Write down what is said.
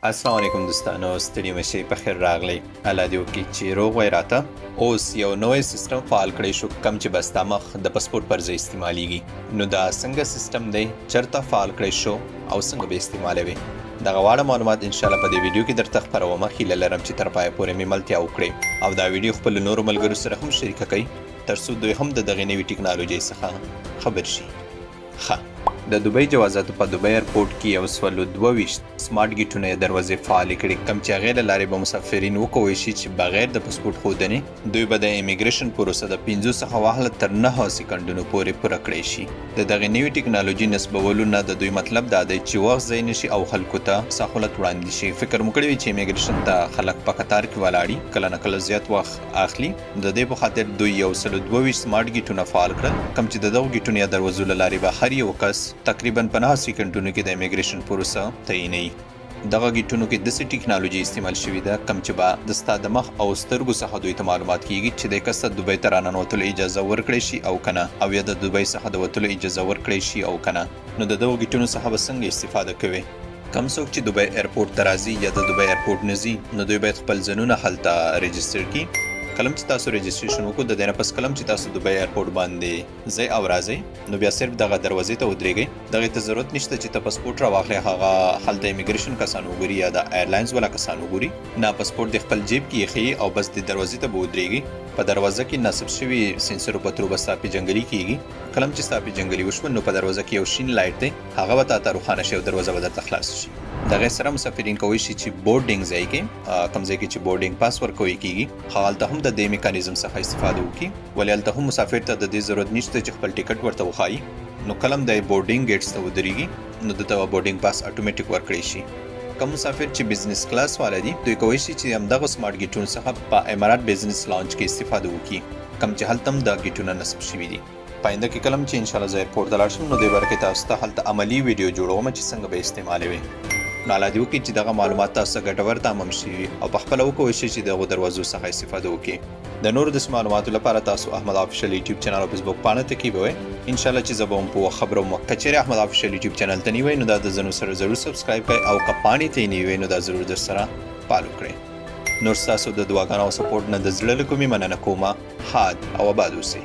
السلام علیکم دوستانو، ستړي مشئ، په خیر راغلی. الله دې وکړي چې روغ وای راته. اوس یو نوی سیستم فعال کړی شو کم چې به ستا مخ د پاسپورټ پر ځای استعمالیږي. نو دا څنګه سیستم دی، چېرته فعال کړی شو او څنګه به استعمالوي، دغه واړه معلومات انشاءالله په دې ویډیو کې درته خپرومه. هیله لرم چې تر پایه پورې مې ملتیا وکړئ او دا ویډیو خپلو نورو ملګرو سره هم شریکه کړئ ترڅو دوی هم د دغې نوې ټکنالوژۍ څخه خبر شي. ښه، د دوبۍ جوازاتو په دوبۍ ایرپورټ کې یو سل او 22 سمارټ ګیټونه یې دروازې فعالې کړي، کوم چې هغې له لارې به مسافرین وکولی شي چې بغیر د پاسپورټ ښودنې دوی به د امیګریشن پروسه د 5 څخه واخله تر 9 سکندونو پورې پوره کړی شي. د دغې نوې ټکنالوژي نصبولو نه د دوی مطلب دا دی چې وخت ضایع نشي او خلکو ته سهولت وړاندې شي. فکر مو کړی وي چې امیګریشن ته خلک په قطار کې ولاړي، کله نه کله زیات وخت اخلي. د دې په خاطر دوی یو سل او 22 سمارټ ګیټونه فعال کړل، کوم چې د دغو ګیټونو یا دروازو له لارې به هر یو کس تقریبا 50 سکندونو کې د امیګریشن پروسه تعینوي. دغه ګیټونو کې داسې ټکنالوژي استعمال شوې ده کوم چې به د ستا د مخ او سترګو څخه دوی ته معلومات کیږي چې د کس ته دوبۍ ته راننوتلو اجازه ورکړی شي او کنه، او یا د دوبۍ څخه د وتلو اجازه ورکړی شي او کنه. نو د دغو ګیټونو څخه به څنګه استفاده کوي؟ کم څوک چې دوبۍ ایرپورټ ته راځي یا د دوبۍ ایرپورټ نه ځي، نو دوی باید خپل ځانونه هلته رجسټر کړي. کلم چې تاسو رجسټریشن وکړو، د دې نه پس کلم چې تاسو دوبۍ ایرپورټ باندې ځئ او راځئ، نو بیا صرف دغه دروازې ته ودرېږئ. دغې ته ضرورت نشته چې ته پاسپورټ راواخلئ، هغه هلته امیګریشن کسان وګوري یا د ایرلاینز والا کسان وګوري. نه، پاسپورټ د خپل جیب کې ایښئ او بس د دروازې ته به ودرېږئ. په دروازه کې نصب شوي سینسرو په ترو به ستا پیژنګلي کېږي. کلم چې ستا پیژنګلي وشوه، نو په دروازه کې یو شین لایټ دی، هغه به تا ته روښانه شي او دروازه به درته خلاص شي. دغې سره مسافرین کولی شي چې بورډینګ ځای کې کوم ځای کې چې بورډینګ پاس ورکوی کېږي، هلته هم د دې میکانیزم څخه استفاده وکړي. ولې هلته هم مسافر ته د دې ضرورت نشته چې خپل ټیکټ ورته وښایي. نو کلم د بورډینګ ګیټس ته ودرېږي، نو دته بورډینګ پاس اټومیټیک ورکړی شي. کوم مسافر چې بزنس کلاس والا دي، دوی کولی شي چې همدغه سمارټ ګیټونو څخه په امارات بزنس لانچ کې استفاده وکړي، کوم چې هلته هم د ګیټونه نصب شوي دي. پاینده کې کلم چې انشاءالله زه ایرپورټ ته لاړ شم، نو دې باره کې تاسو ته هلته عملي ویډیو جوړوم چې څنګه به استعمالوي. نو الله دې وکړي چې دغه معلومات تاسو ته ګټور تمام شي او په خپله وکولی شئ چې دغو دروازو څخه استفاده وکړي. د نورو داسې معلوماتو لپاره تاسو احمد افیشل یوټیوب چینل او فیسبوک پاڼه ته کیبوئ. انشاءالله چې زه به هم په خبرو مو که چیرې احمد افیشل یوټیوب چینل ته نیوئ، نو دا د زنو سره ضرور سبسکرایب کړئ او که پاڼې ته یې نیوئ، نو دا ضرور در سره فالو کړئ. نور ستاسو د دعاګانو او سپورټ نه د زړه له کومې مننه کومه. ښاد او اباد اوسئ.